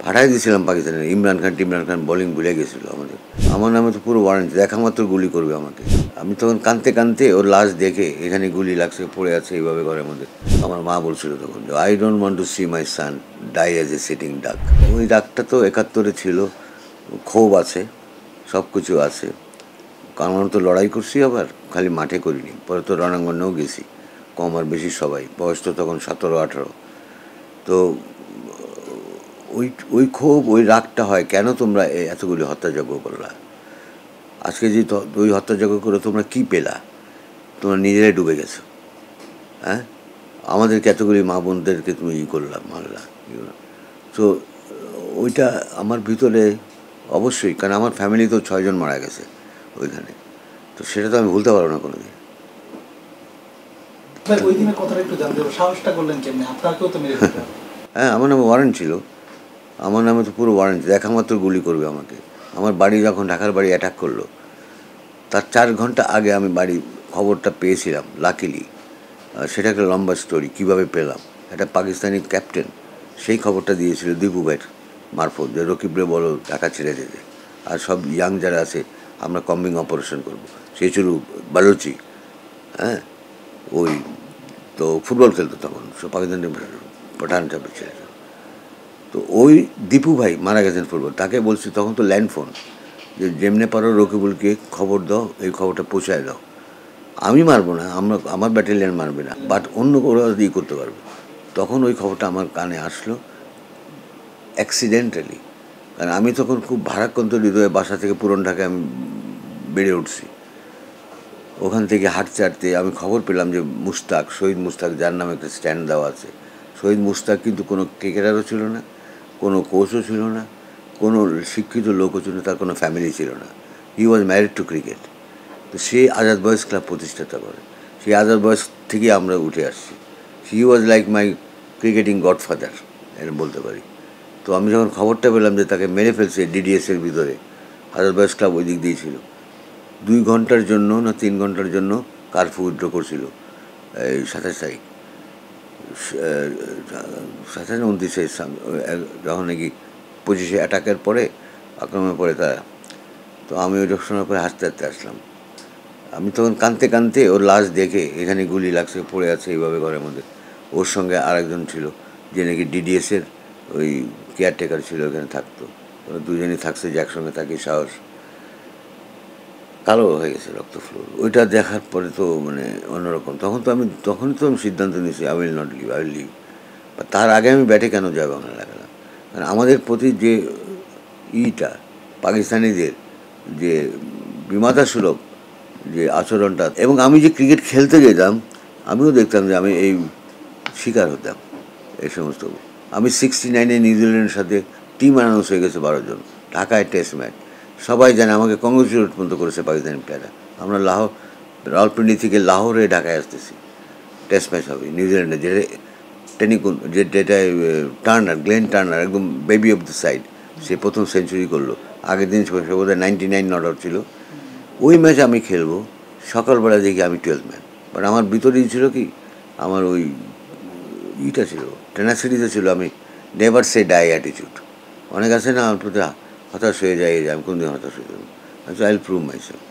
পাঠাই দিয়েছিলাম পাকিস্তানে। ইমরান খান বোলিং ভুলে গেছিলো আমাদের। আমার নামে তো পুরো ওয়ারেন্ট, দেখা মাত্র গুলি করবে আমাকে। আমি তখন কাঁদতে কাঁদতে ওর লাশ দেখে, এখানে গুলি লাগছে, পড়ে আছে এইভাবে ঘরের মধ্যে। আমার মা বলছিল তখন, I don't want to see my son die as a sitting duck. ওই ডাকটা তো 71-এ ছিল। ক্ষোভ আছে, সব কিছু আছে। কারণ তো লড়াই করছি, আবার খালি মাঠে করিনি, পরে তো রণাঙ্গনেও গেছি, কম আর বেশি সবাই। বয়স তো তখন 17-18। তো ওই ওই ক্ষোভ, ওই রাগটা হয়, কেন তোমরা এতগুলি হত্যাযজ্ঞ করলা? আজকে যে ওই হত্যাযজ্ঞ করে তোমরা কী পেলা? তোমরা নিজেরাই ডুবে গেছো। হ্যাঁ, আমাদেরকে এতগুলি মা বোনদেরকে তুমি করলাম, মারলা। তো ওইটা আমার ভিতরে অবশ্যই, কারণ আমার ফ্যামিলি তো 6 জন মারা গেছে ওইখানে। তো সেটা তো আমি ভুলতে পারবো না কোনো দিন। হ্যাঁ, আমার নামে ওয়ারেন্ট ছিল। আমার নামে তো পুরো ওয়ারেন্ট, দেখা মাত্র গুলি করবে আমাকে। আমার বাড়ি যখন, ঢাকার বাড়ি অ্যাটাক করলো, তার 4 ঘন্টা আগে আমি বাড়ি খবরটা পেয়েছিলাম লাকিলি। সেটা একটা লম্বা স্টোরি, কীভাবে পেলাম। একটা পাকিস্তানি ক্যাপ্টেন সেই খবরটা দিয়েছিল দীপু ভাইয়ের মারফত, যে রকিবরে বলো টাকা ছেড়ে দিতে, আর সব ইয়াং যারা আছে আমরা কম্বিং অপারেশন করবো। সেই ছিল বালুচি। হ্যাঁ, ওই তো ফুটবল খেলতো তখন, সব পাকিস্তানি পাঠান চাপের ছেলে। তো ওই দীপু ভাই মারা গেছেন ফুটবল, তাকে বলছি তখন তো ল্যান্ড ফোন, যে যেমনে পারো রকিবুলকে খবর দাও, এই খবরটা পৌঁছায় দাও। আমি মারবো না, আমার ব্যাটালিয়ান মারবে না, বাট অন্য ওরা ই করতে পারবে। তখন ওই খবরটা আমার কানে আসলো অ্যাক্সিডেন্টালি। কারণ আমি তখন খুব ভারাক্রান্ত হৃদয়ে বাসা থেকে পুরন ঢাকায় আমি বেড়ে উঠছি। ওখান থেকে হাঁটতে হাঁটতে আমি খবর পেলাম যে মুস্তাক, শহীদ মুস্তাক, যার নামে একটা স্ট্যান্ড দেওয়া আছে। শহীদ মুস্তাক কিন্তু কোনো ক্রিকেটারও ছিল না, কোনো কোচও ছিল না, কোনো শিক্ষিত লোকও ছিল না, তার কোনো ফ্যামিলি ছিল না। হি ওয়াজ ম্যারিড টু ক্রিকেট। তো সে আজাদ বয়েজ ক্লাব প্রতিষ্ঠাতা করে। সেই আজাদ বয়েজ থেকে আমরা উঠে আসছি। He was like my cricketing godfather, এটা বলতে পারি। তো আমি যখন খবরটা পেলাম যে তাকে মেরে ফেলছে ডিডিএসের ভিতরে, আজাদ বয়েজ ক্লাব ওই দিক দিয়ে ছিল, 2 ঘন্টার জন্য না 3 ঘন্টার জন্য কারফিউ উইথড্র করছিল। এই 27 তারিখ, 27-29-এ যখন নাকি 25-এ অ্যাটাকের পরে, আক্রমণের পরে তারা। তো আমি ওই শোনার পরে হাসতে হাসতে আসলাম। আমি তখন কাঁদতে কাঁদতে ওর লাশ দেখে, এখানে গুলি লাগছে, পড়ে আছে এইভাবে ঘরের মধ্যে। ওর সঙ্গে আরেকজন ছিল, যে নাকি ডিডিএসের ওই কেয়ারটেকার ছিল, ওখানে থাকতো। ওরা দুজনই থাকছে, যে একসঙ্গে থাকি সাহস। কালো হয়ে গেছে রক্ত ফ্লোর। ওইটা দেখার পরে তো মানে অন্যরকম। তখনই তো আমি সিদ্ধান্ত নিয়েছি, I will not leave, I will live. বা তার আগে আমি ব্যাটে কেন জয় বাংলা লাগালাম? কারণ আমাদের প্রতি যে ইটা, পাকিস্তানিদের যে বিমাতা সুলভ যে আচরণটা, এবং আমি যে ক্রিকেট খেলতে যেতাম, আমিও দেখতাম যে আমি এই শিকার হতাম এই সমস্ত। আমি 69-এ নিউজিল্যান্ডের সাথে টিম অ্যানাউন্স হয়ে গেছে 12 জন, ঢাকায় টেস্ট ম্যাচ। সবাই জানে, আমাকে কংগ্রেচুলেট পর্যন্ত করেছে পাকিস্তানি প্লেয়াররা। আমরা রাওয়ালপিন্ডি থেকে লাহোরে ঢাকায় আসতেছি, টেস্ট ম্যাচ হবে নিউজিল্যান্ডে, যেটা গ্লেন টার্নার, একদম বেবি অফ দ্য সাইড, সে প্রথম সেঞ্চুরি করলো। আগের দিন সে বোধহয় 99 নট আউট ছিল। ওই ম্যাচ আমি খেলবো, সকালবেলা দেখি আমি 12th ম্যান। বাট আমার ভিতরেই ছিল কি, আমার ওই ইটা ছিল, টেনাসিটিতে ছিল, আমি নেভার সে ডাই অ্যাটিচিউড। অনেক আছে না, আমার প্রতি হতাশ হয়ে যায়, আমি কোনদিন হতাশ হয়ে যাবো। আচ্ছা, আই উইল প্রুভ মাইসেলফ।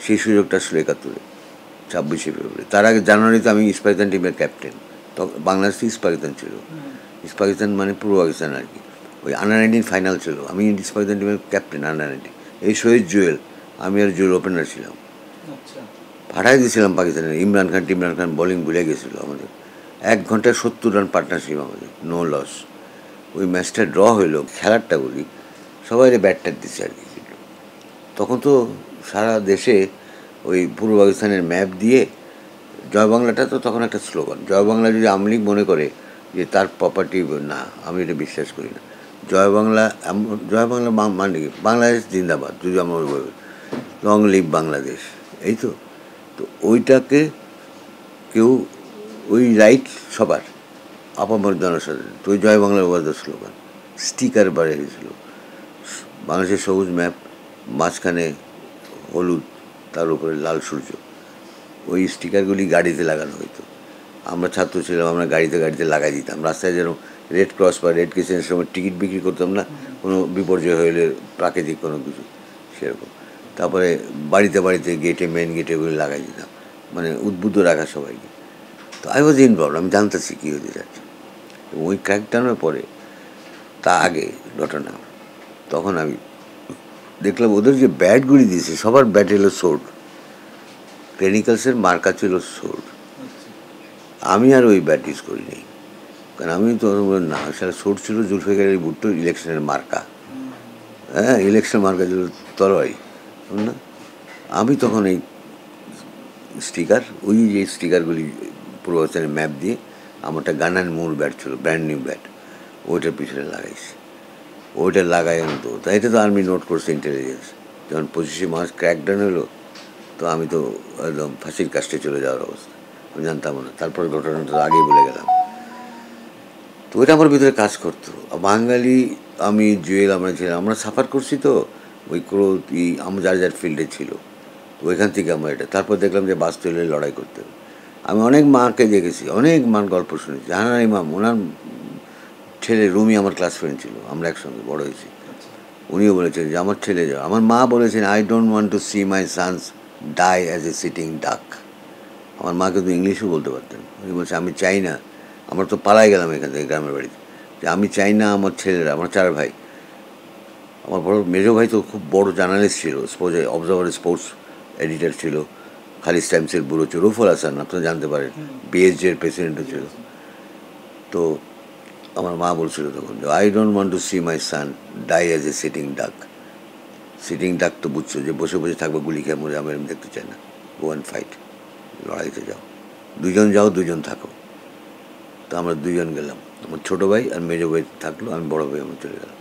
সেই সুযোগটা আসলে 71-এ 26শে ফেব্রুয়ারি। তার আগে জানুয়ারিতে আমি ইস্ট পাকিস্তান টিমের ক্যাপ্টেন। তখন বাংলাদেশ ইস্ট পাকিস্তান ছিল, ইস্ট পাকিস্তান মানে পূর্ব পাকিস্তান আর কি। ওই আন্ডার-19 ফাইনাল ছিল, আমি ইস্ট পাকিস্তান টিমের ক্যাপ্টেন আন্ডার-19। এই শহীদ জুয়েল, আমি আর জুয়েল ওপেনার ছিলাম। পাঠাই দিয়েছিলাম পাকিস্তানে। ইমরান খান বোলিং ভুলে গেছিলো আমাদের। 1 ঘন্টায় 70 রান পার্টনারশিপ আমাদের, নো লস। ওই ম্যাচটা ড্র হইলো। খেলারটা বলি, সবাই ব্যাটটার দিচ্ছে আর কি। তখন তো সারা দেশে ওই পূর্ব পাকিস্তানের ম্যাপ দিয়ে, জয় বাংলাটা তো তখন একটা স্লোগান। জয় বাংলা যদি আওয়ামী লীগ মনে করে যে তার প্রপার্টি, না, আমি এটা বিশ্বাস করি না। জয় বাংলা মানে কি, বাংলাদেশ জিন্দাবাদ যদি আমরা বলবো, লং লিভ বাংলাদেশ, এই তো। তো ওইটাকে কেউ, ওই রাইট সবার, আপামর জনসাধারণ। তো ওই জয় বাংলার ওয়াজ দ্য স্লোগান। স্টিকার বাড়ে হয়েছিল, বাংলাদেশের সবুজ ম্যাপ, মাঝখানে হলুদ, তার উপরে লাল সূর্য। ওই স্টিকারগুলি গাড়িতে লাগানো হতো। আমরা ছাত্র ছিলাম, আমরা গাড়িতে গাড়িতে লাগাই দিতাম। রাস্তায় যেন রেড ক্রস বা রেড ক্রিসেন্টের সময় টিকিট বিক্রি করতাম না, কোনো বিপর্যয় হলে, প্রাকৃতিক কোনো কিছু সেরকম। তারপরে বাড়িতে বাড়িতে গেটে, মেন গেটে ওগুলো লাগাই দিতাম, মানে উদ্বুদ্ধ রাখা সবাইকে। তো আই ওয়াজ ইনভলভ, আমি জানতেছি কী হতে যাচ্ছে। এবং ওই ক্র্যাকডাউনের পরে, তা আগে ঘটনা, তখন আমি দেখলাম ওদের যে ব্যাটগুলি দিয়েছে সবার ব্যাট এলো সোর্ড, ক্লিনিক্যালসের মার্কা ছিল সোর্ড। আমি আর ওই ব্যাট ইউজ করিনি, কারণ আমি তো না, সেটা সোর্ড ছিল জুলফিকারের ভুট্টোর ইলেকশনের মার্কা। হ্যাঁ, ইলেকশন মার্কা ছিল তরবারি না। আমি তখন এই স্টিকার, ওই যে স্টিকারগুলি পূর্বাচলের ম্যাপ দিয়ে আমারটা গান অ্যান্ড মুর ব্যাট ছিল, ব্র্যান্ড নিউ ব্যাট, ওইটার পিছনে লাগাইছি। ওইটা লাগাই আমি তো, তাই এটা তো আর্মি নোট করছে, ইন্টেলিজেন্স। যখন 25 মার্চ ক্র্যাকডাউন হলো, তো আমি তো একদম ফাঁসির কাস্টে চলে যাওয়ার অবস্থা, আমি জানতাম না। তারপর ঘটনাটা আগেই বলে গেলাম। তো ওইটা আমার ভিতরে কাজ করতো। বাঙালি, আমি জুয়েল, আমরা ছিলাম, আমরা সাফার করছি তো ওই ক্রোধ, আমরা যার যার ফিল্ডে ছিল, তো ওইখান থেকে আমরা এটা। তারপর দেখলাম যে বাস্তবে লড়াই করতে হবে। আমি অনেক মাকে দেখেছি, অনেক মার গল্প শুনেছি। জাহানারা ইমাম, ওনার ছেলে রুমি আমার ক্লাস ফ্রেন্ড ছিল, আমরা একসঙ্গে বড় হয়েছি। উনিও বলেছেন যে আমার ছেলে, আমার মা বলেছেন, I don't want to see my sons die as a sitting duck. আমার মা কিন্তু ইংলিশও বলতে পারতেন। উনি বলছে, আমি চাই না, আমরা তো পালাই গেলাম এখান থেকে গ্রামের বাড়িতে, যে আমি চাই না আমার ছেলেরা, আমার 4 ভাই, আমার বড় মেজো ভাই তো খুব বড় জার্নালিস্ট ছিল, অবজারভার স্পোর্টস এডিটর ছিল, খালিজ টাইমসের ব্যুরো ছিল, রুফুল হাসান আপনারা জানতে পারেন, বিএসজি এর প্রেসিডেন্টও ছিল। তো আমার মা বলছিল তখন যে I don't want to see my son die as a sitting duck. Sitting duck তো বুঝছো, যে বসে বসে থাকবে গুলি খেয়ে মরে, আমি এরকম দেখতে চাই না। গো অ্যান্ড ফাইট, লড়াইতে যাও, দুজন যাও, দুজন থাকো। তো আমরা দুজন গেলাম, আমার ছোটো ভাই আর মেজো ভাই থাকলো, আমি বড় ভাই, আমি চলে গেলাম।